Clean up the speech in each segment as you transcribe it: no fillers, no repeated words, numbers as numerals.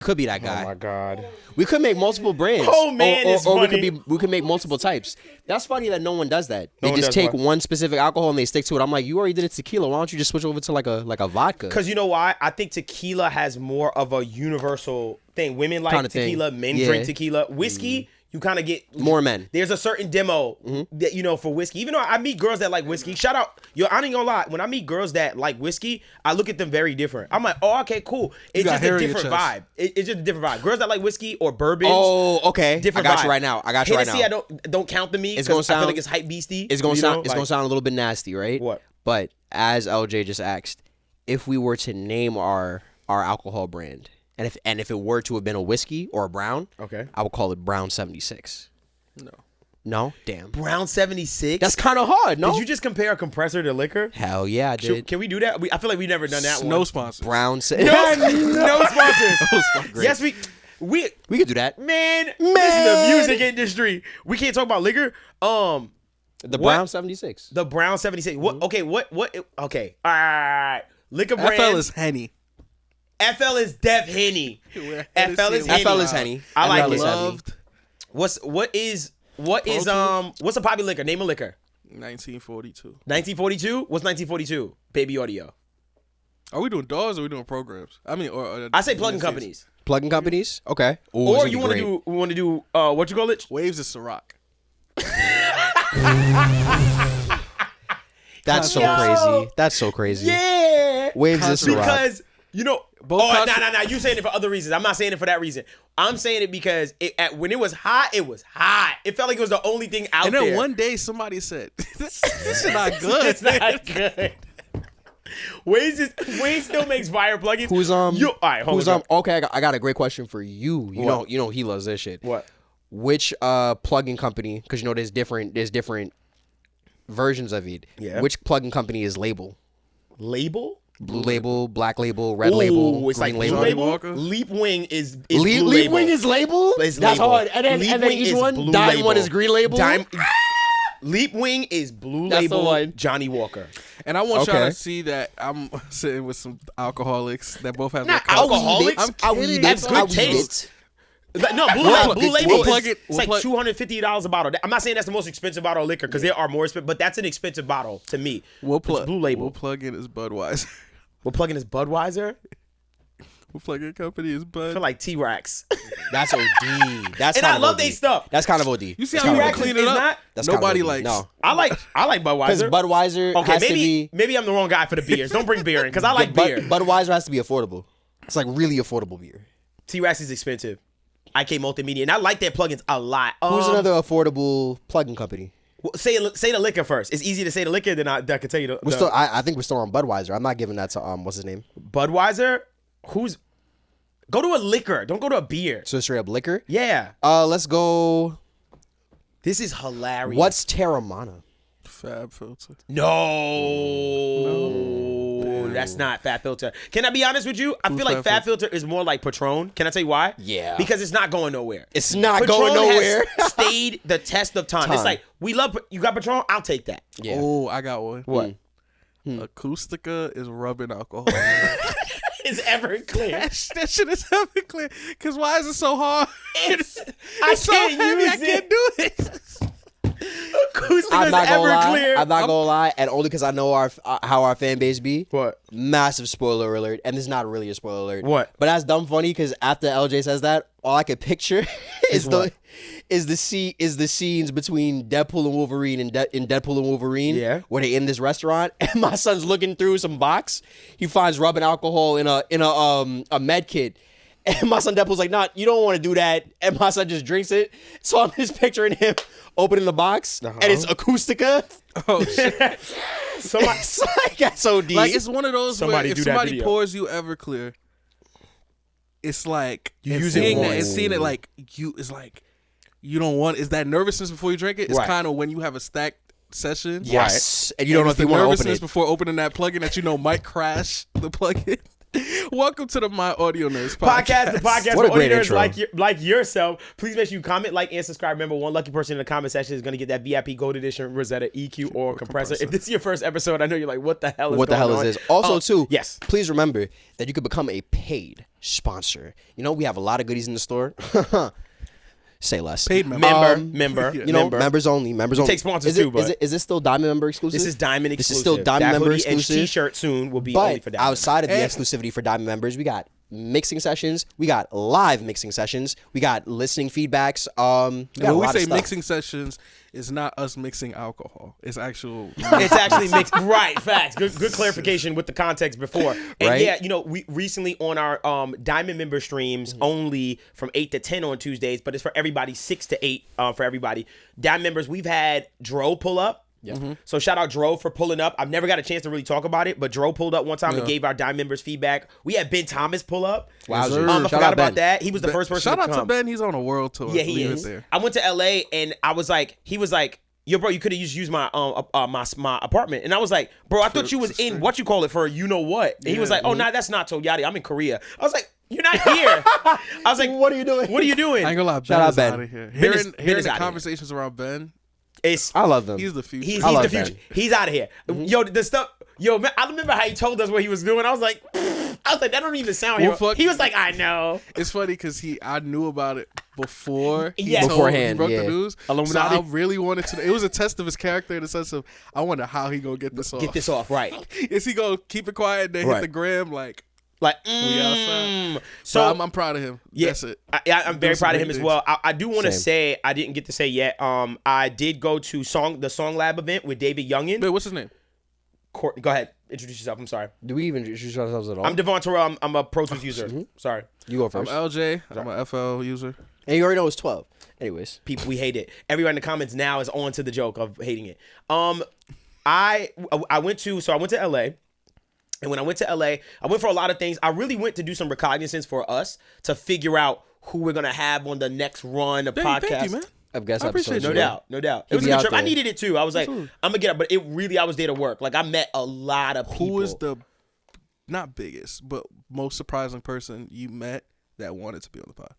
Could be that guy. Oh my God. We could make multiple brands. Oh, man, it's or funny. we could make multiple types. That's funny that no one does that. They one just does take what? one specific alcohol and they stick to it. I'm like, you already did it tequila. Why don't you just switch over to like a vodka? Because you know why? I think tequila has more of a universal thing. Women like Kinda tequila. thing. Men Yeah. drink tequila. Whiskey, you kind of get More men. There's a certain demo that for whiskey. Even though I meet girls that like whiskey, shout out. I ain't gonna lie. When I meet girls that like whiskey, I look at them very different. I'm like, oh, okay, cool. It's got just hair a in your different chest. vibe. It's just a different vibe. Girls that like whiskey or bourbon. Oh, okay. Different I got vibe. you right now. Hennessy, I don't count to me. It's gonna I sound- feel like it's hype beastie. It's gonna you sound. know? It's Like, gonna sound a little bit nasty, right? What? But as LJ just asked, if we were to name our alcohol brand, and if it were to have been a whiskey or a brown, Okay. I would call it Brown 76. No, damn. Brown 76. That's kind of hard. No. Did you just compare a compressor to liquor? Hell yeah, I did. Can we do that? I feel like we've never done that No one. sponsors. Brown. No sponsors. Great. Yes, we We could do that. man, this is the music industry. We can't talk about liquor. The What? Brown 76. The Brown 76. What? Okay, what? Okay, all right. Liquor brand. FL is Henny. FL is Dev Henny. Where FL is Hennessy Henny. FL is Henny. I like FL it. is Henny. Loved What's a popular liquor? Name a liquor. 1942. 1942. What's 1942? Baby Audio. Are we doing doors or are we doing programs? I mean, or I say plugging companies. Plugging companies. Okay. Ooh, Or this you would be great. want to do what you call it? Waves is Ciroc. That's so Yo. crazy. That's so crazy. Yeah. Waves is Ciroc. Because Both Oh, contra- nah. You saying it for other reasons. I'm not saying it for that reason. I'm saying it because when it was hot, it was hot. It felt like it was the only thing out And there. then one day somebody said, "This is not good." It's not good. Wade still makes fire plugins. Who's All right, hold on. Okay, I got a great question for you. You What? know he loves this shit. What? Which plugin company? Because there's different versions of it. Yeah. Which plugin company is Label? Label? Blue Label, Black Label, Red Label, It's like Green Blue Label. Label. Walker? Leap Wing is Leap Blue Label. Wing is Label. It's That's Label. hard. And then Leap Wing each is one, Blue Dime Label. one is Green Label. Leap Wing is Blue That's the Label. one. Johnny Walker. And I want y'all Okay. to see that I'm sitting with some alcoholics that both have Not their cups. alcoholics. I'm kidding. That's I'll good eat it. taste. No, Blue We'll Label. plug Blue it. Label We'll is plug it. it's We'll like plug- $250 a bottle. I'm not saying that's the most expensive bottle of liquor because there are more expensive, but that's an expensive bottle to me. We'll It's plug Blue Label. We'll plug in as Budweiser. We're plugging as Budweiser. We'll plug in company as I Bud. feel like T-Rex. That's OD. That's And kind I of love OD. they stuff. That's kind of OD. You see That's how kind we of clean is it up? not? That's kind of Nobody OD. likes. No. I like Because Budweiser. Budweiser Okay, has to be. maybe I'm the wrong guy for the beers. Don't bring beer in because I like Bud- beer. Budweiser has to be affordable. It's like really affordable beer. T-Rex is expensive. IK Multimedia, and I like their plugins a lot. Who's another affordable plugin company? Say the liquor first. It's easy to say the liquor than I can tell you. We're still. I think we're still on Budweiser. I'm not giving that to what's his name? Budweiser. Go to a liquor. Don't go to a beer. So straight up liquor. Yeah. Let's go. This is hilarious. What's Terramana? Fab filter. No, that's not Fat Filter. Can I be honest with you? I feel like Fat Fat Filter is more like Patron. Can I tell you why? Yeah. Because it's not going nowhere. It's not Patron going nowhere. has stayed the test of time. It's like, we love, you got Patron? I'll take that. Yeah. Oh, I got one. What? Acoustica is rubbing alcohol. It's Everclear. that shit is heavy clear. Cause why is it so hard? It's It's so can't heavy, use I can't do it. Acoustic I'm is not gonna lie. Everclear. I'm not gonna lie, and only because I know how our fan base be. What? Massive spoiler alert, and this is not really a spoiler alert. What? But that's dumb funny because after LJ says that, all I could picture is what? the scenes between Deadpool and Wolverine in Deadpool and Wolverine. Yeah. Where they in this restaurant, and my son's looking through some box. He finds rubbing alcohol in a med kit. And my son Deadpool's like, nah, you don't want to do that. And my son just drinks it. So I'm just picturing him opening the box, and it's Acoustica. Oh shit. Somebody, It's like that's OD. Like it's one of those Somebody where if do that somebody video. pours you Everclear, it's like You and use it seeing that once. and seeing it like it's like you don't want is that nervousness before you drink it? It's Right. kind of when you have a stacked session. yes. And you don't know it's if you the want to open nervousness it. before opening that plugin that you know might crash the plugin. Welcome to the My Audionerds podcast. The podcast What a for great Audionerds intro. like yourself. Please make sure you comment, like, and subscribe. Remember, one lucky person in the comment section is going to get that VIP Gold Edition Rosetta EQ or compressor. If this is your first episode, I know you're like, what the hell is What the going hell on? is this? Also, too, yes. please remember that you could become a paid sponsor. You know, we have a lot of goodies in the store. Say less. Paid member. Member. You know, members only. Members only. take sponsors is it, too, but- is it still Diamond member exclusive? This is Diamond exclusive. This is still Diamond that member hoodie exclusive. and T-shirt soon will be only But for Diamond. outside of the And- exclusivity for Diamond members, we got mixing sessions. We got live mixing sessions. We got listening feedbacks. We got And a when we lot of say stuff. mixing sessions, it's not us mixing alcohol. It's actual. It's actually mixed. Right, facts. Good clarification with the context before. And Right? yeah, you know, we recently on our Diamond member streams only from 8 to 10 on Tuesdays, but it's for everybody 6 to 8 for everybody. Diamond members, we've had Dro pull up. Yeah. So shout out Dro for pulling up. I've never got a chance to really talk about it, but Dro pulled up one time and gave our Diamond members feedback. We had Ben Thomas pull up. Wow, Yes, sir. I Shout forgot out about Ben. that. He was the first person Shout to out come. to Ben. He's on a world tour. Yeah, he Leave is. It there. I went to LA and I was like, he was like, yo, bro, you could have used my my apartment. And I was like, bro, I thought you was in what you call it for you know what. And he was like, oh, nah, that's not Toyati. I'm in Korea. I was like, you're not here. I was like, What are you doing? What are you doing? I ain't gonna lie. Shout Ben out is Ben. out of here. Ben is Hearing outta the here. conversations around Ben, It's I love them. he's the future. he's I the love future. Ben. He's out of here. Yo, the stuff. Yo, man, I remember how he told us what he was doing. I was like, that don't even sound Well, here. fuck- He was like, I know. It's funny because I knew about it before. He Yeah. told- Beforehand, he broke yeah. the news. Illuminati. So I really wanted to. It was a test of his character in the sense of I wonder how he gonna get this off. Get this off, right? Is he gonna keep it quiet and then Right. hit the gram like? Like, outside. so So I'm proud of him. yeah, That's it. I'm very some proud of great him as things. well. I do want to Same. say I didn't get to say yet. I did go to the Song Lab event with David Youngin. Wait, what's his name? Go ahead, introduce yourself. I'm sorry. Do we even introduce ourselves at all? I'm Devvon Terrell. I'm a Pro Tools user. Sorry, you go I'm first. LJ. I'm a FL user. And you already know it's 12. Anyways. people, we hate it. Everyone in the comments now is on to the joke of hating it. I went to LA. And when I went to LA, I went for a lot of things. I really went to do some recognizance for us to figure out who we're gonna have on the next run of podcast. Thank you, man. I guess I appreciate episodes, you. yeah. No doubt. It He'd was a be good out trip. I there. needed it too. I was like, Absolutely. I'm gonna get up, but it really, I was there to work. Like I met a lot of people. Who was the not biggest, but most surprising person you met that wanted to be on the pod,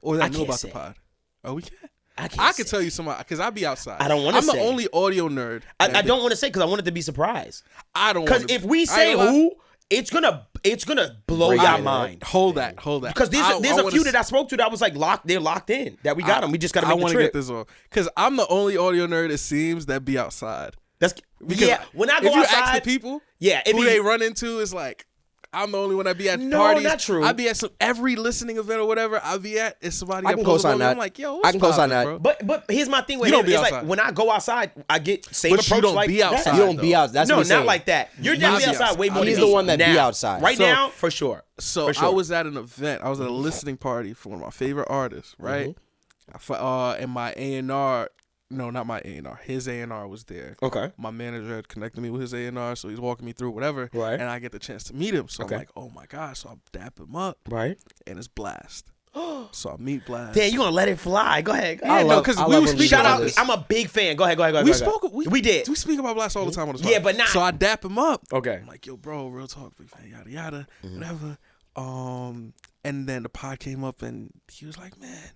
or that I knew can't about say. the pod? Oh, we can't. I I say. can tell you somebody because I be outside. I don't wanna I'm the say. only audio nerd. I don't want to say because I want it to be surprised. I don't. Because wanna- if we I say ain't gonna lie. who, it's gonna blow Break your it, right? mind. Hold that. Because there's a wanna few s- that I spoke to that was like they're locked in. That we got them. We just gotta I make the wanna trip. get this on because I'm the only audio nerd. It seems that be outside. That's Because yeah. When I go if you outside, ask the people, yeah, it who be, they run into is like, I'm the only one that be at No, parties. not true. I be at every listening event or whatever I be at. Is somebody I that can pulls up co-sign on me. that. I'm like, yo, I can co-sign that. bro? But here's my thing with You him. don't be It's like outside. when I go outside, I get same But you approach. don't like be that. outside. You don't be out. That's no, what not he's saying. like that. You're definitely be outside outside. way more. He's than the me. one that be Now. outside. Right So- now, for sure. So For sure. I was at an event. I was at a listening party for one of my favorite artists, right? And my A&R, no, not my A&R. His A&R was there. Okay. My manager had connected me with his A&R, so he's walking me through whatever. Right. And I get the chance to meet him. So Okay. I'm like, oh my gosh. So I dap him up, Right. and it's Blast. So I meet Blast. Damn, you gonna let it fly? Go ahead. Go Yeah, ahead. no, because I we love were when you speaking Shout do about out. this. I'm a big fan. Go ahead. Go ahead. We go ahead. spoke. We did. We speak about Blast all the time on this Yeah, podcast. but not- So I dap him up. Okay. I'm like, yo, bro, real talk, big fan, yada yada, whatever. And then the pod came up, and he was like, man,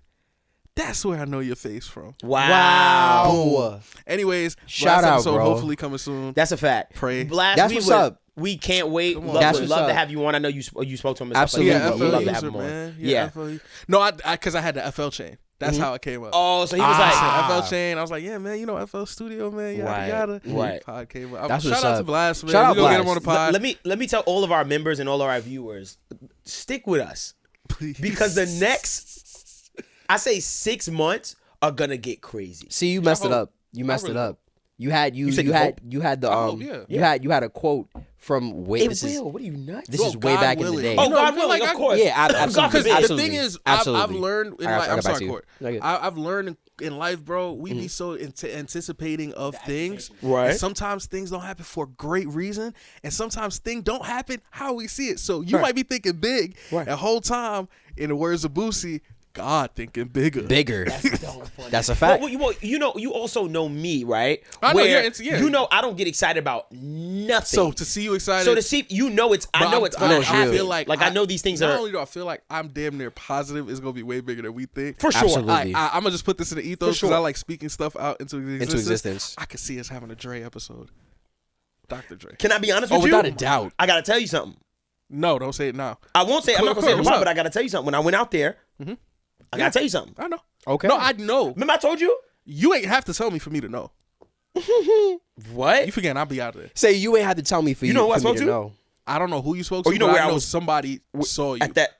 that's where I know your face from. Wow. Anyways, Shout last out, episode bro. hopefully coming soon. That's a fact. Pray. Blast, That's we what's would- up. We can't wait. Come Love, on. That's would what's love to up. have you on. I know you spoke to him. And Absolutely. Stuff like that. Yeah, We'd FL love to have user, him on. man. Yeah. FL. No, I because I had the FL chain. That's how it came up. Oh, so he was I like, said FL chain. I was like, yeah, man, you know FL Studio, man, yada Right, yada. right. Pod came up. That's Shout what's out up. to Blast, man. Shout out We gonna get him Blast. on the pod. let me tell all of our members and all of our viewers, stick with us Please. because the next, I say 6 months are gonna get crazy. See, you messed it hope. up. You messed it really up. You had said you hope? you had the I hope, yeah. you had a quote from way It this will. is What are you nuts? this Well, is way God back in willing. the day. Oh, You know, God I feel willing, like of I- course. Yeah, absolutely. Because absolutely. the thing is, absolutely. I've learned in I life. got I'm back sorry, to you. Court. No, good. I've learned in life, bro. We be so anticipating of things, Right. And sometimes things don't happen for a great reason, and sometimes things don't happen how we see it. So you might be thinking big Right. the whole time. In the words of Boosie, God thinking bigger. Bigger. That's so funny. That's a fact. Well, you also know me, right? I know, Where yeah. you know I don't get excited about nothing. So to see you excited. So to see, I know it's gonna happen. I feel like I know these things not are. only do I feel like I'm damn near positive it's gonna be way bigger than we think. For sure. Absolutely. I'm gonna just put this in the ethos because sure. I like speaking stuff out into existence. I could see us having a Dre episode. Dr. Dre. Can I be honest Oh, with you? without a doubt. I gotta tell you something. No, don't say it now. I won't say. I'm not gonna say it What's tomorrow, up? but I gotta tell you something. When I went out there, I gotta tell you something. I know. Okay. No, I know. Remember I told you? You ain't have to tell me for me to know. What? You forget I'll be out there. Say you ain't had to tell me for You know who I for me spoke to? know. I don't know who you spoke to. Oh, you know but where I I know was- somebody saw you At that.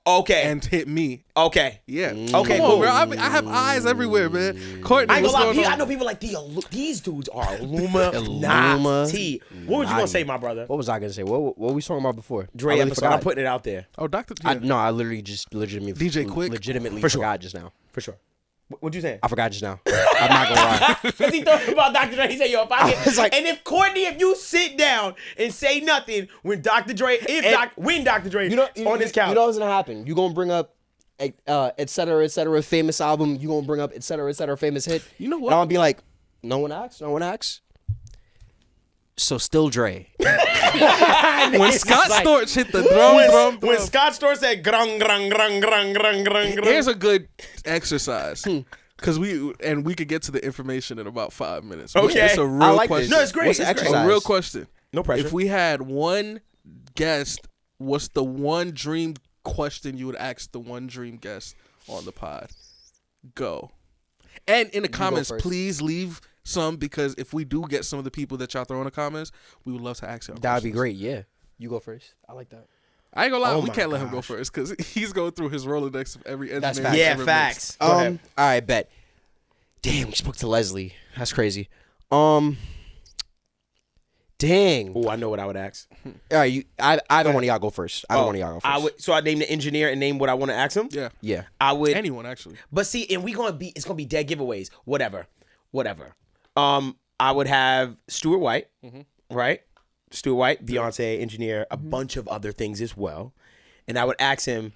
Okay. and hit me. Okay. Yeah. Okay, Come on, cool. bro. I have eyes everywhere, man. Courtney, I ain't what's gonna lie. going on? I know people like these dudes are Illuminati. What would you gonna say, my brother? What was I gonna say? What were we talking about before? Dre I really episode. forgot. I'm putting it out there Oh, Dr. I, Yeah. no, I literally just legitimately DJ Quick? legitimately For sure. forgot just now. for sure. What'd you say? I forgot just now. I'm not gonna lie. Because he thought about Dr. Dre. He said, "Yo, if I get," was like- and if Courtney, if you sit down and say nothing when Dr. Dre, when Dr. Dre on his couch, You know what's gonna happen? You gonna bring up et cetera, famous album. You gonna bring up et cetera, famous hit. You know what? And I'll be like, no one asks. So still Dre. When Scott like- Storch hit the drum, when Scott Storch said grung grung grung grung grung grung grung. here's a good exercise. Because we could get to the information in about 5 minutes. Okay. It's a real I like question. this. No, it's great. What's It's the great. exercise? A real question. No pressure. If we had one guest, what's the one dream question you would ask the one dream guest on the pod? Go. And in the comments, first. please leave some, because if we do get some of the people that y'all throw in the comments, we would love to ask y'all That would be questions. great. Yeah, you go first. I like that. I ain't gonna lie, Oh we my can't let him go gosh. first because he's going through his Rolodex of every engineer. That's he's facts. Yeah, ever facts. mixed. Go ahead. All right, bet. Damn, we spoke to Leslie. That's crazy. Dang. Oh, I know what I would ask. All right, either one of y'all go first. Either one of y'all go first. I would. So I name the engineer and name what I want to ask him. Yeah. Yeah. I would. Anyone, actually. But see, and it's gonna be dead giveaways. Whatever. I would have Stuart White, right? Stuart White, Beyonce, engineer, a bunch of other things as well, and I would ask him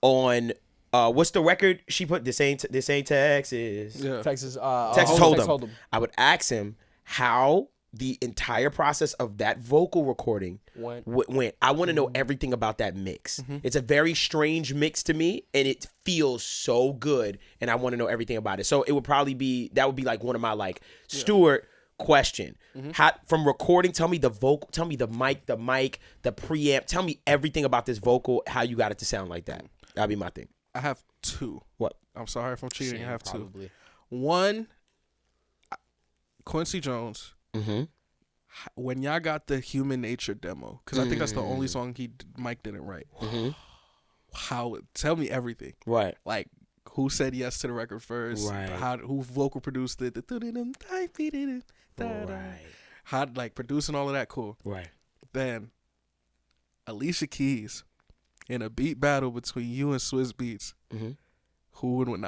on what's the record she put? This ain't Texas. Yeah. Texas. Texas Hold'em. I would ask him how the entire process of that vocal recording went. I want to know everything about that mix. It's a very strange mix to me, and it feels so good, and I want to know everything about it. So it would probably be like one of my Stuart question. How, from recording, tell me the vocal, tell me the mic, the preamp, tell me everything about this vocal, how you got it to sound like that. That'd be my thing. I have two. What? I'm sorry if I'm cheating. I have probably. two. One, Quincy Jones. When y'all got the Human Nature demo, because I think that's the only song Mike didn't write. How? Tell me everything. Right. Like, who said yes to the record first? Right. Who vocal produced it? Right. How, producing all of that? Cool. Right. Then Alicia Keys in a beat battle between you and Swizz Beats. Who would win?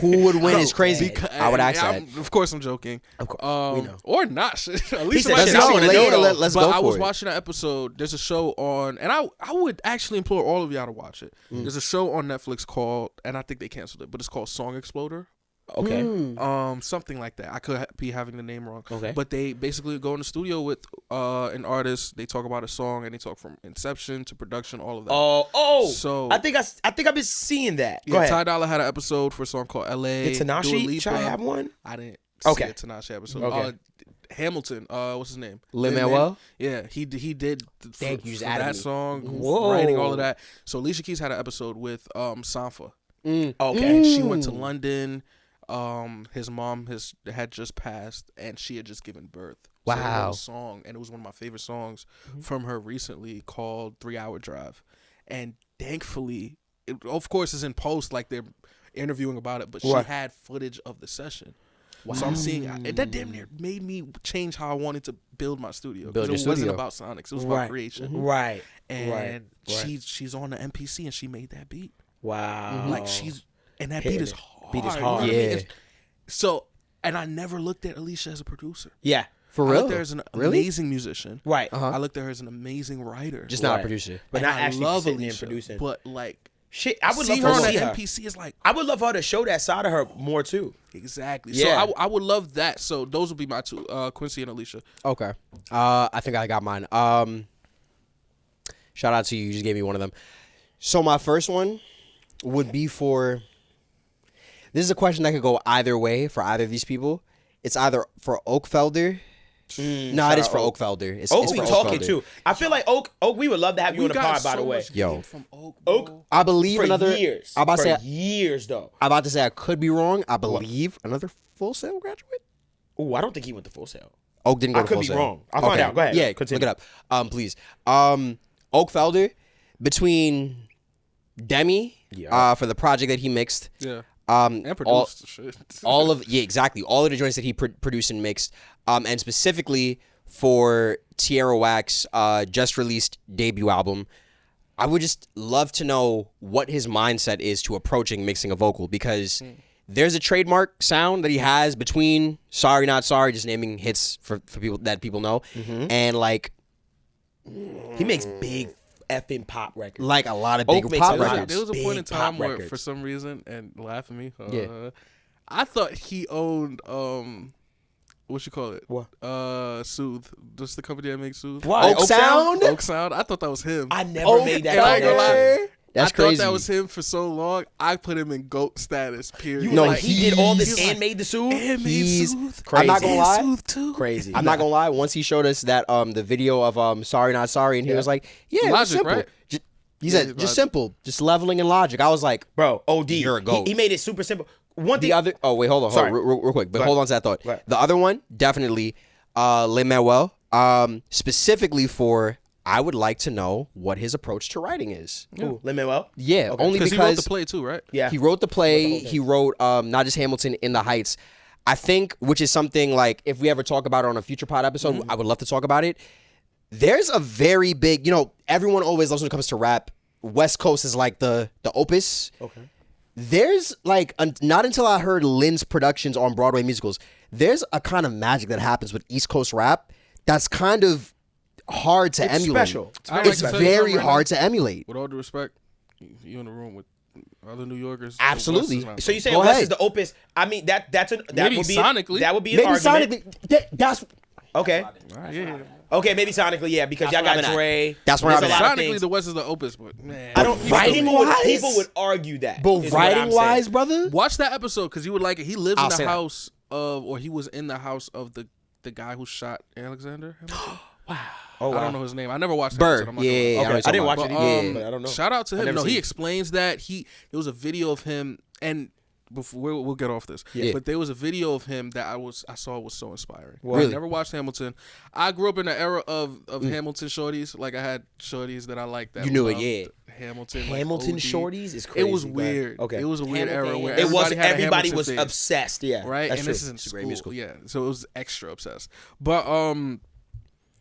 Who would win is crazy. I would ask that. Of course, I'm joking. Of course, we know. Or not. At least said, Let's shit, I go. wanna know though. Let's but go I was for it. watching that episode. There's a show on, and I would actually implore all of y'all to watch it. There's a show on Netflix called, and I think they canceled it, but it's called Song Exploder. Okay. Something like that. I could be having the name wrong. Okay. But they basically go in the studio with an artist. They talk about a song, and they talk from inception to production, all of that. So I think I've been seeing that. Go Yeah, ahead. Ty Dolla had an episode for a song called L.A. Did Dua Tanashi Lipa. try to have one? I didn't see Okay. a Tanashi episode. Okay. Hamilton, what's his name? Lin-Manuel? Yeah, he did Thank you, for added that me. song, Whoa. writing all of that. So Alicia Keys had an episode with Sanfa. Okay. And she went to London. His mom had just passed, and she had just given birth. So they wrote Wow. a song, and it was one of my favorite songs from her recently, called 3 Hour Drive. And thankfully, it, of course, it's in post, like they're interviewing about it, but she Right. had footage of the session. So I'm seeing that damn near made me change how I wanted to build my studio. Build Because your it wasn't studio. about sonics; it was about creation. Right. And Right. she's on the MPC, and she made that beat. Wow. Like and that Hitting beat is it. hard. Beat is you know what hard. I mean? Yeah. It's- So, and I never looked at Alicia as a producer. Yeah. For I real? looked at her as an Really? amazing musician. Right. Uh-huh. I looked at her as an amazing writer. Just not a Right. producer. But And not I actually love sitting there and Alicia, producing. But like Shit, I would See love her on to the see her. NPC is like I would love her to show that side of her more too. exactly. Yeah. So I would love that. So those would be my two, Quincy and Alicia. Okay. I think I got mine. Shout out to you. You just gave me one of them. So my first one would be for. This is a question that could go either way for either of these people. It's either for Oakfelder. No, it is for Oakfelder. It's Oak, it's we for talking Oakfelder. too. I feel like Oak, we would love to have you on the pod. By the way, Yo. From Oak, Oak, I believe for another. years. I'm about to for say. years though. I'm about to say I could be wrong. I believe another Full Sail graduate. Ooh, I don't think he went to Full Sail. Oak didn't go I to could Full be Sail. wrong. I'll find out. Go ahead. Yeah, Continue. look it up. Please. Oakfelder, between Demi, Yeah. for the project that he mixed. Yeah. And produced shit. all of exactly all of the joints that he produced and mixed, and specifically for Tierra Whack's just released debut album. I would just love to know what his mindset is to approaching mixing a vocal, because there's a trademark sound that he has between Sorry Not Sorry, just naming hits for people that people know, and like He makes big effing pop records. like a lot of big Oak makes pop a lot of records. There was a point in big pop time where, records. for some reason, and laugh at me. Yeah. I thought he owned what you call it? What? Soothe. Just the company that makes Soothe. Why? Oak Sound? Oak Sound. I thought that was him. I never made that and I ain't gonna lie. connection. That's I crazy. thought that was him for so long. I put him in GOAT status. Period. You No, like he did all this he's- and made the suit. and made He's- Soothe. I'm not gonna And lie. Soothe too. Crazy. I'm not gonna lie. Once he showed us that the video of Sorry Not Sorry, and he was like, "Yeah, it was Logic, simple." right? He said, Logic. "Just simple, just leveling and logic." I was like, Bro, OD. You're a goat. He made it super simple. One thing. "The other." Oh wait, hold on, Sorry. real quick. But Go hold ahead. on to that thought. Go ahead. The other one, definitely, Lin-Manuel. Specifically for, I would like to know what his approach to writing is. Ooh, Lin-Manuel. Yeah, Okay. only Because because he wrote the play too, right? Yeah. he wrote the play. He wrote Not Just Hamilton, In the Heights. I think, which is something like, if we ever talk about it on a future pod episode, I would love to talk about it. There's a very big, everyone always loves when it comes to rap. West Coast is like the opus. Okay. There's like, not until I heard Lynn's productions on Broadway musicals, there's a kind of magic that happens with East Coast rap that's kind of hard to It's emulate. special. It's I very like to It's tell you special. very something right hard to emulate. With all due respect, you in the room with other New Yorkers. Absolutely. West is not- So you saying Go West ahead. is the opus? I mean that would Maybe be sonically. that would be an Maybe argument. sonically, that's Okay. All right, yeah. Okay, maybe sonically, yeah, because y'all where got I'm at. Dre. That's where There's I'm a at. lot of Sonically, things. the West is the opus, but man, I don't. Writing wise? People would argue that. but is what I'm writing wise, saying. brother. watch that episode because you would like it. He lives I'll in say the that. house of, or he was in the house of the guy who shot Alexander Hamilton. Oh, I don't know his name. I never watched that Bird. episode. I'm not Yeah, gonna lie. yeah, Okay, I know what I you're didn't talking watch about. it either, but I don't know. Shout out to I've him. never No, seen he it. explains that there was a video of him, and before we'll get off this. Yeah. But there was a video of him that I saw was so inspiring. Really? I never watched Hamilton. I grew up in the era of Hamilton shorties. Like I had shorties that I liked. That You knew it, loved yeah. Hamilton. Hamilton like, OD. shorties is crazy. It was Go ahead. weird. Okay. It was a weird era where It was everybody had a everybody Hamilton was phase. obsessed. Yeah. Right, That's and true. this is in It's a great school. musical. Yeah, so it was extra obsessed. But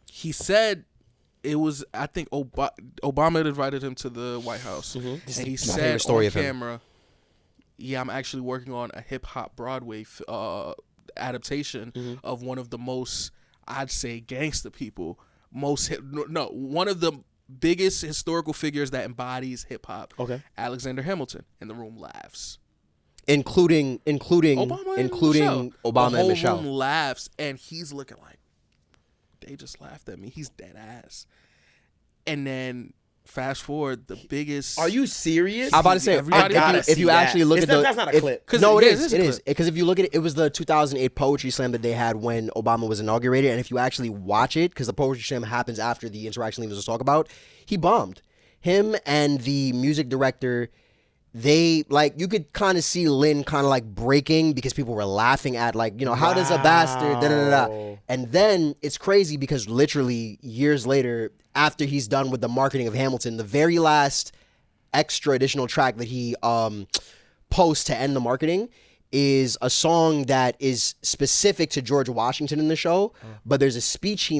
he said it was. I think Obama had invited him to the White House, and he favorite said story on of him. camera, "Yeah, I'm actually working on a hip hop Broadway adaptation of one of the most, I'd say, gangster people, one of the biggest historical figures that embodies hip hop. Okay. Alexander Hamilton." And the room laughs. Including Obama and Michelle. Obama the and whole Michelle. room laughs, and he's looking like, they just laughed at me. He's dead ass. And then fast forward, the biggest. Are you serious? I'm about to say, Everybody gotta if you see actually that. look It's at not- the, that's not a if- clip. 'Cause No, it it is, is. it It is a is clip. because if you look at it, it was the 2008 poetry slam that they had when Obama was inaugurated, and if you actually watch it, because the poetry slam happens after the interaction he was just talking about, he bombed. Him and the music director, they like, you could kind of see Lynn kind of like breaking because people were laughing at like, how does a bastard da da da da. And then it's crazy because literally years later, after he's done with the marketing of Hamilton, the very last extra additional track that he posts to end the marketing is a song that is specific to George Washington in the show, but there's a speech he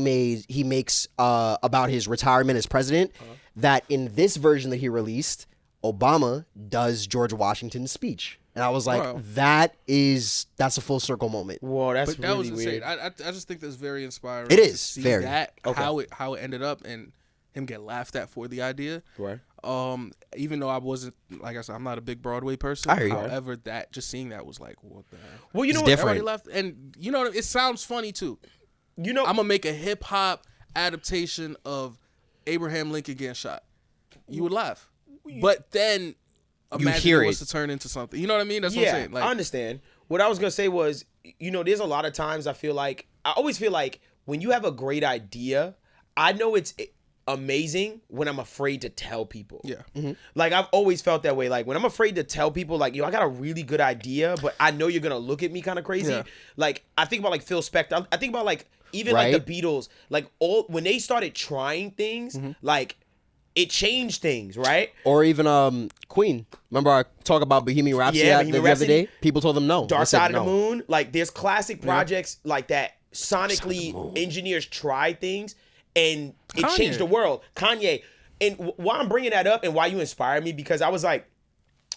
makes about his retirement as president that in this version that he released, Obama does George Washington's speech. And I was like, Wow. that's a full circle moment. Whoa, that's But that was really insane. weird. I just think that's very inspiring. It to is, see very. that Okay. how it ended up, and him get laughed at for the idea. Right. Even though I wasn't, like I said, I'm not a big Broadway person. I hear you. However, just seeing that was like, what the hell? Well, you know It's what? different. Everybody left, and you know, it sounds funny too. You know, I'm gonna make a hip hop adaptation of Abraham Lincoln getting shot. You would laugh, but then imagine hear it was it. to turn into something. You know what I mean? That's what I'm saying. Like, I understand. What I was gonna say was, you know, there's a lot of times I always feel like when you have a great idea, I know it's amazing when I'm afraid to tell people. yeah. Like I've always felt that way. Like when I'm afraid to tell people, like, yo, I got a really good idea, but I know you're gonna look at me kind of crazy. Yeah. Like I think about like Phil Spector. I think about like even Right. like the Beatles. Like when they started trying things, like it changed things, right? Or even Queen. Remember I talk about Bohemian Rhapsody Yeah, the Bohemian other Rhapsody. day? People told them no. They Dark said Side of no. the Moon. Like there's classic projects like that. Sonically, engineers try things and it Kanye. changed the world. Kanye. And why I'm bringing that up and why you inspire me, because I was like,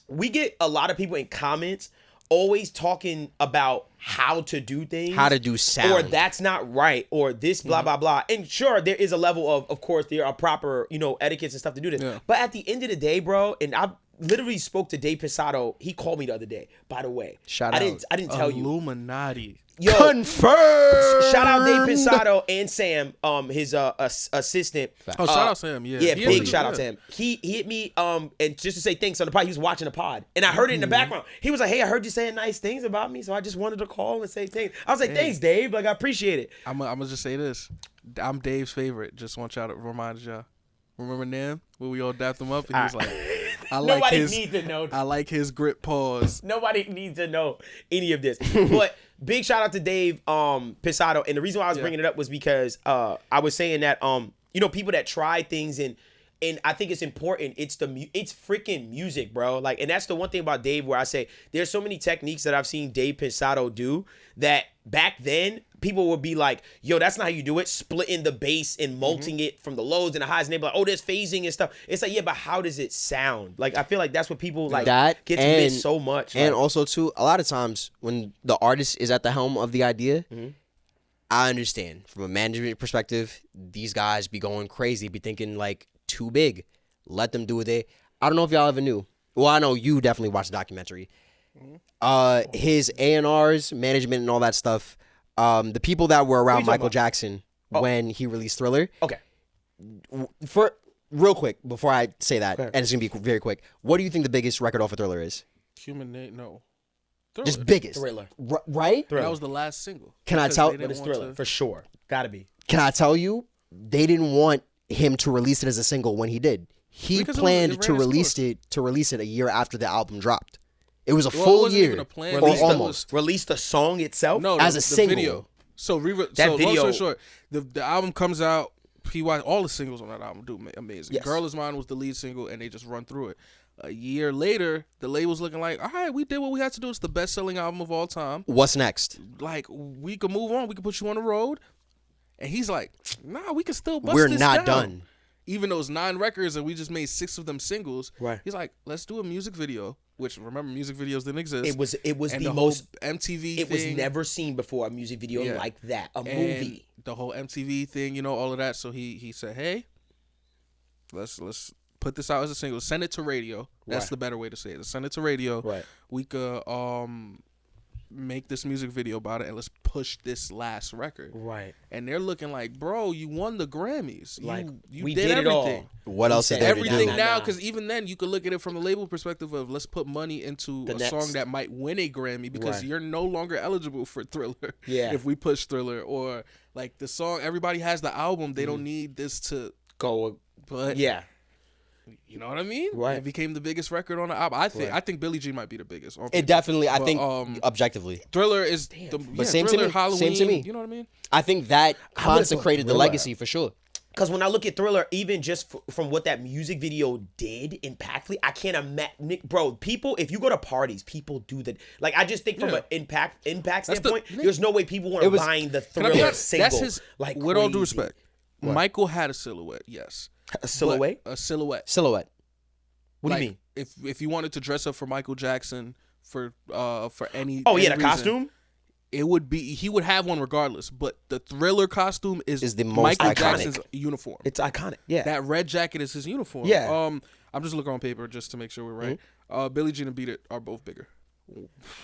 we get a lot of people in comments always talking about how to do things, How to do sound. or that's not right, or this blah blah blah. And sure, there is a level of course, there are proper etiquettes and stuff to do this. Yeah. But at the end of the day, bro, and I literally spoke to Dave Pissato. He called me the other day. By the way, Shout I out. didn't tell you. Illuminati. Yo, Confirmed. shout out Dave Pissato and Sam, his assistant. Oh, shout out Sam. Yeah. Yeah, He big is shout good, out to yeah. him. He hit me and just to say thanks on the pod. He was watching the pod, and I heard it in the background. He was like, "Hey, I heard you saying nice things about me, so I just wanted to call and say thanks." I was like, "Thanks, Dave. Like, I appreciate it." I'm gonna just say this. I'm Dave's favorite. Just want y'all to remind y'all. Remember Nam when we all dapped him up and he was like, "I like Nobody his, needs to know. I like his grip pause." Nobody needs to know any of this. But big shout out to Dave Pissato. And the reason why I was bringing it up was because I was saying that people that try things and I think it's important. It's freaking music, bro. Like, and that's the one thing about Dave where I say there's so many techniques that I've seen Dave Pissato do that back then people would be like, yo, that's not how you do it. Splitting the bass and multing it from the lows and the highs, and they'd be like, oh, there's phasing and stuff. It's like, yeah, but how does it sound? Like, I feel like that's what people like That gets and- missed so much. And like, also, too, a lot of times when the artist is at the helm of the idea, I understand from a management perspective, these guys be going crazy, be thinking like too big. Let them do what they. I don't know if y'all ever knew. Well, I know you definitely watched the documentary. His A&Rs, management, and all that stuff. The people that were around you talking Michael about? Jackson when he released Thriller. okay. For real quick, before I say that, and it's gonna be very quick. What do you think the biggest record off of Thriller is? No. Just Thriller. biggest, Thriller. Right? Thriller. That was the last single. Can I Because tell- they didn't But it's want Thriller to- for sure. Gotta be. Can I tell you? They didn't want him to release it as a single when he did. He Because it planned ran to its release it a year after the album dropped. It was a Well, it full wasn't year, even a plan. or Release the- almost. Release the song itself. No, As the a single. video. So, That so long video- story short, the album comes out. All the singles on that album do amazing. Yes. Girl Is Mine was the lead single, and they just run through it. A year later, the label's looking like, all right, we did what we had to do. It's the best-selling album of all time. What's next? Like, we can move on. We can put you on the road. And he's like, nah, we can still bust We're this not down. done. Even though it's 9 records and we just made 6 of them singles. Right. He's like, let's do a music video. Which, remember, music videos didn't exist. It was and the whole most. MTV It was thing. never seen before a music video Yeah. like that. A And movie. the whole MTV thing, all of that. So he said, hey, let's put this out as a single. Send it to radio. That's Right. the better way to say it. Send it to radio. Right. We could make this music video about it, and let's push this last record. Right. And they're looking like, bro, you won the Grammys. Like, you we did did it everything. all. What else is said there to Everything do? now, Nah. because even then you could look at it from the label perspective of let's put money into The a next. song that might win a Grammy because Right. you're no longer eligible for Thriller. Yeah. If we push Thriller, or like the song, everybody has the album. They don't need this to. Go. But Yeah. you know what I mean? Right. It became the biggest record on the album. I think Billie Jean might be the biggest. on It paper. definitely, I But, think, objectively, Thriller is But same to Thriller, me. Halloween. Same to me. You know what I mean? I think that I would've consecrated thought the Thriller. legacy for sure. Because when I look at Thriller, even just from what that music video did impactfully, I can't imagine, bro. People, if you go to parties, people do that. Like, I just think from Yeah. an impact That's the- standpoint, there's no way people weren't buying the Can I be Thriller honest? single. That's his. Like, with all due crazy. respect, Michael had a silhouette. Yes, A silhouette. But a silhouette. Silhouette. What Like, do you mean? If you wanted to dress up for Michael Jackson for any Oh yeah, any the reason, costume. it would be he would have one regardless. But the Thriller costume is the most Michael iconic. Jackson's uniform. It's iconic. Yeah. That red jacket is his uniform. Yeah. I'm just looking on paper just to make sure we're right. Billie Jean and Beat It are both bigger.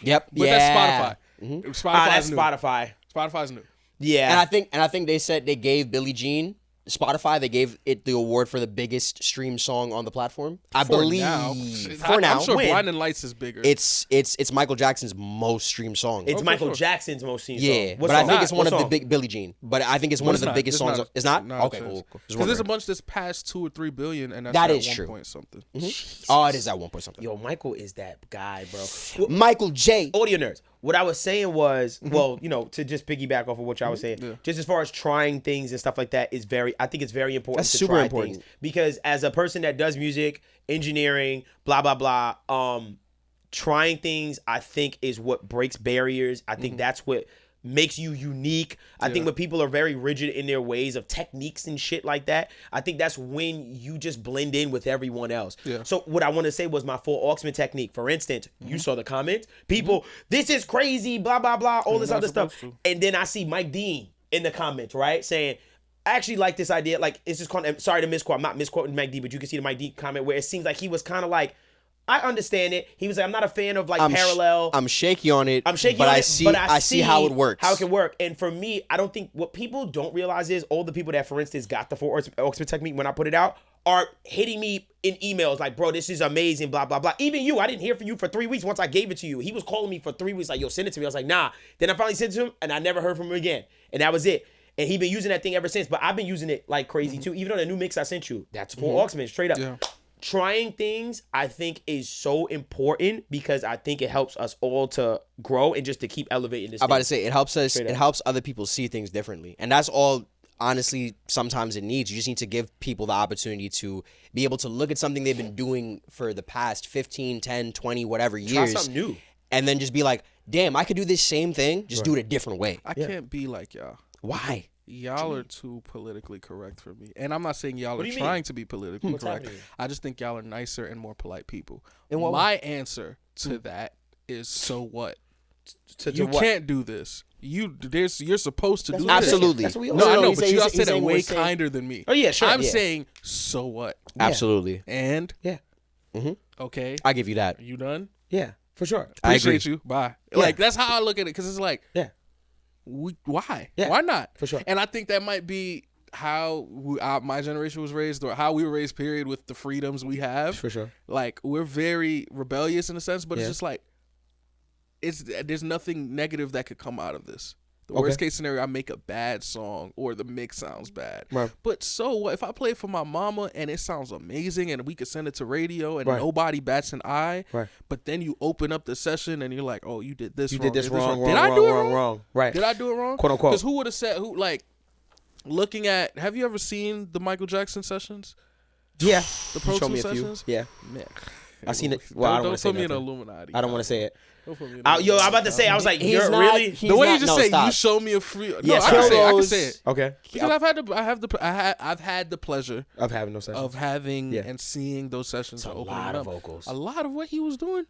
Yep. But that's Spotify. Spotify's That's new. Spotify. Spotify's new. Yeah. And I think they said they gave Billie Jean Spotify. They gave it the award for the biggest stream song on the platform. I believe for now. I'm sure When? Blinding Lights is bigger. It's Michael Jackson's most streamed song. It's for Michael sure. Jackson's most seen Yeah, song. but I think it's one of the big Billie Jean. But I think it's one of the biggest songs. It's not? Okay, cool. Because there's a bunch that's past 2 or 3 billion, and that's That at is 1 true. point something. Oh, it is at 1 point something. Yo, Michael is that guy, bro. Michael J. Audio nerds. What I was saying was, well, you know, to just piggyback off of what y'all was saying, just as far as trying things and stuff like that is I think it's very important. That's to super try important. things. Because as a person that does music, engineering, blah blah blah, trying things I think is what breaks barriers. I think that's what makes you unique. I think when people are very rigid in their ways of techniques and shit like that, I think that's when you just blend in with everyone else. Yeah. So what I want to say was my full Auxman technique. For instance, you saw the comments. People, this is crazy, blah, blah, blah, all this not other stuff. supposed And then I see Mike Dean in the comments, right? Saying, I actually like this idea. Like, it's just called, sorry to misquote. I'm not misquoting Mike D, but you can see the Mike D comment where it seems like he was kind of like, I understand it. He was like, I'm not a fan of like parallel. I'm shaky on it. I'm shaky but on I it, see, but I see how it works. How it can work. And for me, I don't think what people don't realize is all the people that, for instance, got the 4 Auxman technique when I put it out are hitting me in emails like, bro, this is amazing, blah, blah, blah. Even you, I didn't hear from you for 3 weeks once I gave it to you. He was calling me for 3 weeks like, yo, send it to me. I was like, nah. Then I finally sent it to him and I never heard from him again. And that was it. And he been using that thing ever since. But I've been using it like crazy too. Even on the new mix I sent you, that's 4 Auxman, straight up. Yeah. Trying things, I think, is so important because I think it helps us all to grow and just to keep elevating this. I'm about to say it helps us. Straight It up. helps other people see things differently, and that's all. Honestly, sometimes it needs. You just need to give people the opportunity to be able to look at something they've been doing for the past 15, 10, 20, whatever years. Try something new. And then just be like, damn, I could do this same thing, just do it a different way. I can't be like y'all. Why? Y'all are too politically correct for me. And I'm not saying y'all What are do you mean? trying to be politically What's correct. happening? I just think y'all are nicer and more polite people. In what My answer to that is so what? To You what? can't do this. You're supposed to do this. Absolutely. That's what we all No, say. I know, he's but saying- you all he's said saying it we're way saying- kinder than me. Oh, yeah, sure. I'm yeah. saying so what? Absolutely. And Yeah. okay, I give you that. are you done? Yeah, for sure. I agree. Appreciate you. Bye. Yeah. Like that's how I look at it because it's like, Yeah. why? Yeah, Why not? for sure. And I think that might be how my generation was raised, or how we were raised. Period. With the freedoms we have, For sure. like we're very rebellious in a sense, but Yeah. it's just like there's nothing negative that could come out of this. The Okay. worst case scenario, I make a bad song or the mix sounds bad. Right. But so what? If I play it for my mama and it sounds amazing and we could send it to radio and Right. nobody bats an eye, Right. but then you open up the session and you're like, oh, you did this You wrong. did this wrong, Did I do it wrong? wrong. Right. Did I do it wrong? Quote, unquote. Because who would have said, looking at, have you ever seen the Michael Jackson sessions? Yeah. The Pro You showed Tool me a few. sessions? Yeah. Man. I seen it. Well, I don't wanna say put me in nothing. Illuminati. I don't want to say it. Don't put me in Yo, I'm Illuminati. about to say, I was like, He's you're not- really? he's The way you not- just no, say stop. you show me a free. No, Yes, I can kill say it. I can those- say it. Okay. Because I've had the pleasure Of having no sessions. of having Yeah. and seeing those sessions It's a and opening lot it of up. vocals. A lot of what he was doing,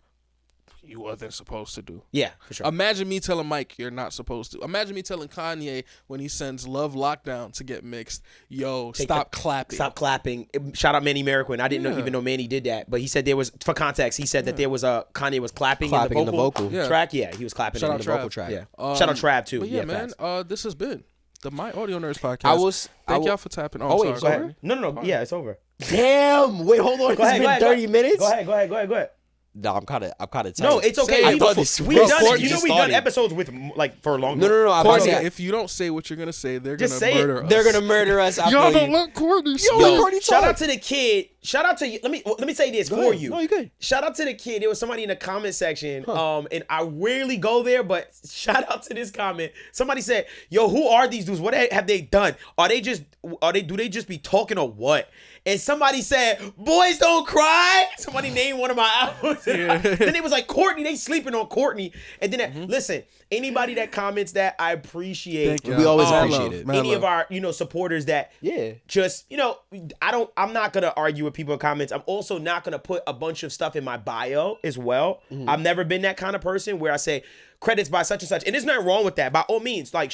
you wasn't supposed to do. Yeah, for sure. Imagine me telling Mike you're not supposed to. Imagine me telling Kanye when he sends Love Lockdown to get mixed, yo, stop clapping. Stop clapping. Shout out Manny Marroquin. I didn't Yeah. even know Manny did that, but he said there was, for context, he said that there was Kanye was clapping Clapping in the vocal Yeah. track. Yeah, he was clapping Shout in out the Trav. vocal track. track. Yeah. Shout out Trav too. But yeah, man, facts. this has been the My Audio Nerds podcast. I Thank will- y'all for tapping. Oh, wait, I'm go sorry. ahead. No. Yeah, it's over. Damn. Wait, hold on. It's been 30 minutes. Go ahead. No, I'm kind of tight. No, it's okay. Say it. We've I thought done. Courtney You know, just we've done started. episodes with like for a long. No. I'm about to Courtney, say, if you don't say what you're gonna say, they're Just gonna say it. murder us. they're gonna murder us. I Y'all feel don't you. let Courtney Yo, speak. let Courtney Shout talk. out to the kid. Shout out to you. Let me say this for ahead. you. No, you good. Shout out to the kid. There was somebody in the comment section. And I rarely go there, but shout out to this comment. Somebody said, "Yo, who are these dudes? What have they done? Do they just be talking or what?" And somebody said, "Boys Don't Cry." Somebody named one of my albums. Then it was like Courtney. They sleeping on Courtney. And then listen, anybody that comments that, I appreciate. Thank you. We always Mad appreciate love, it. mad Any love. of our supporters that just I'm not gonna argue with people in comments. I'm also not gonna put a bunch of stuff in my bio as well. I've never been that kind of person where I say credits by such and such, and there's nothing wrong with that. By all means, like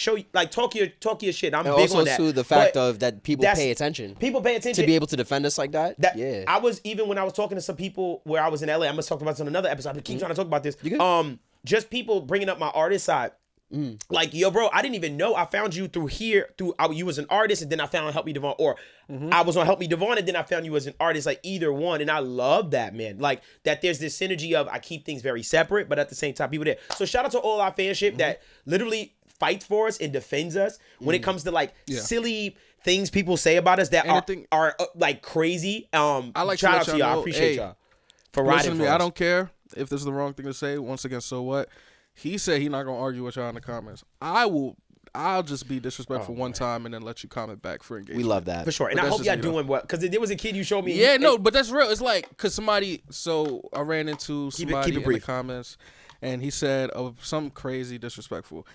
talk your shit. I'm And big also on that. too the fact But of that people that's- pay attention. people pay attention To be able to defend us like that. Yeah. I was even when I was talking to some people where I was in LA. I'm gonna talk about this on another episode. I keep trying to talk about this. You good? Just people bringing up my artist side. Like, yo, bro, I didn't even know I found you through here. You was an artist, and then I found Help Me Devvon, or I was on Help Me Devvon, and then I found you as an artist. Like either one, and I love that, man. Like that, there's this synergy of I keep things very separate, but at the same time, people there. So shout out to all our fanship that literally fights for us and defends us when it comes to like silly things people say about us that are like crazy. I like shout to out let to y'all y'all. I know, appreciate y'all for riding Listen to for me. us. I don't care if this is the wrong thing to say. Once again, so what? He said he's not gonna argue with y'all in the comments. I'll just be disrespectful one time and then let you comment back for engagement. We love that. For sure. And But I that's hope just y'all me, though. doing well. Because there was a kid you showed me. Yeah, no, but that's real. It's like, because somebody, so I ran into somebody keep it in brief. the comments, and he said something crazy disrespectful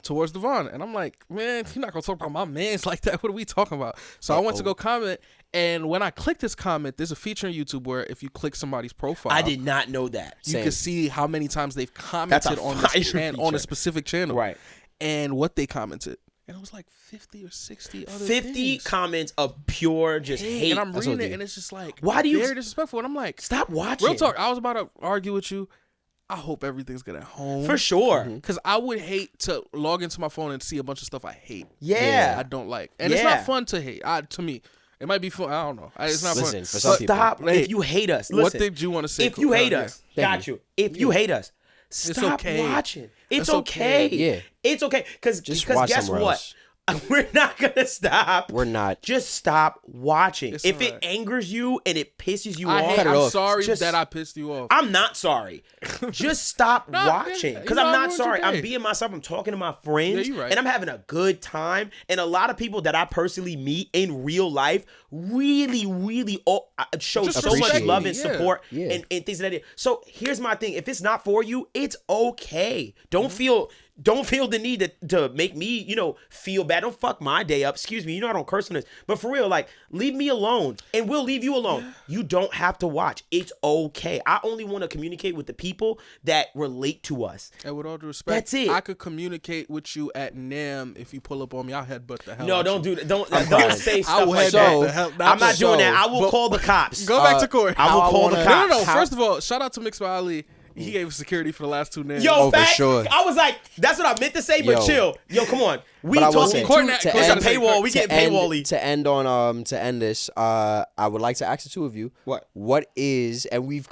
towards Devvon. And I'm like, man, you're not going to talk about my mans like that. What are we talking about? So I went to go comment, and when I clicked this comment, there's a feature on YouTube where if you click somebody's profile, I did not know that. you can see how many times they've commented on fire this on a feature. specific channel. Right. And what they commented. And it was like 50 or 60 other 50 things. comments of pure just hate. And I'm reading OD. it, and it's just like, Why do you- very disrespectful. And I'm like, Stop watching. real talk, I was about to argue with you. I hope everything's good at home. For sure. Because I would hate to log into my phone and see a bunch of stuff I hate. Yeah. I don't like. And it's Yeah. not fun to hate. To me. It might be fun. I don't know. It's not Listen, fun. for some people. Stop. Hey, If you hate us, what listen. did you want to say? If you hate Yeah. us, got you. If you hate us, stop okay. watching. It's That's okay. okay. Yeah. It's okay. Because watch guess somewhere what? else. We're not going to stop. We're not. Just stop watching. It's if all right. it angers you and it pisses you I off, hate, Cut it I'm off. sorry Just- that I pissed you off. I'm not sorry. Just stop No, watching. yeah, Because you I'm know, I not ruined your sorry. I'm day. being myself. I'm talking to my friends. Yeah, you right. And I'm having a good time. And a lot of people that I personally meet in real life really, really show Just so much appreciate love it. and Yeah. support Yeah. and things like that. So here's my thing. If it's not for you, it's okay. Don't feel the need to make me, feel bad. Don't fuck my day up. Excuse me. I don't curse on this. But for real, like, leave me alone and we'll leave you alone. You don't have to watch. It's okay. I only want to communicate with the people that relate to us. And with all due respect, That's it. I could communicate with you at NAM if you pull up on me. I'll headbutt the hell No, out don't you. do that. Don't fine. say I stuff will like headbutt that. the hell. I'm not doing that. I But- will call the cops. Go back to court. I will How I call the wanna- cops. No. How- First of all, shout out to Mixed by Ali. He gave us security for the last 2 names. Yo, Oh, for facts. sure. I was like, that's what I meant to say, but Yo. chill. Yo, come on. We But I will talking say- to Courtney- it's Courtney- a Courtney- paywall. We to getting end, paywally. to end this, I would like to ask the two of you. What is, and we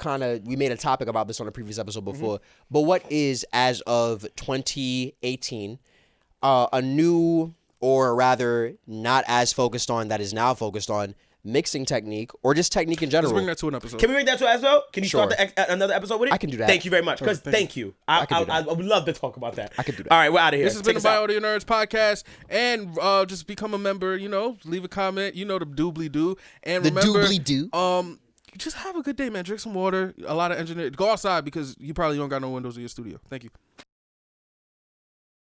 made a topic about this on a previous episode Mm-hmm. before, but what is, as of 2018, a new, or rather not as focused on, that is now focused on mixing technique, or just technique in Let's general? bring that to an episode. Can we make that to an episode? Can you start Sure. another episode with it? I can do that. Thank you very much. Because thank you. I can do that. would love to talk about that. I can do that. All right, we're out of here. This has been Take the us out. Audionerds podcast, and just become a member. Leave a comment. The doobly doo, and The remember, doobly-doo. just have a good day, man. Drink some water. A lot of engineer. Go outside because you probably don't got no windows in your studio. Thank you.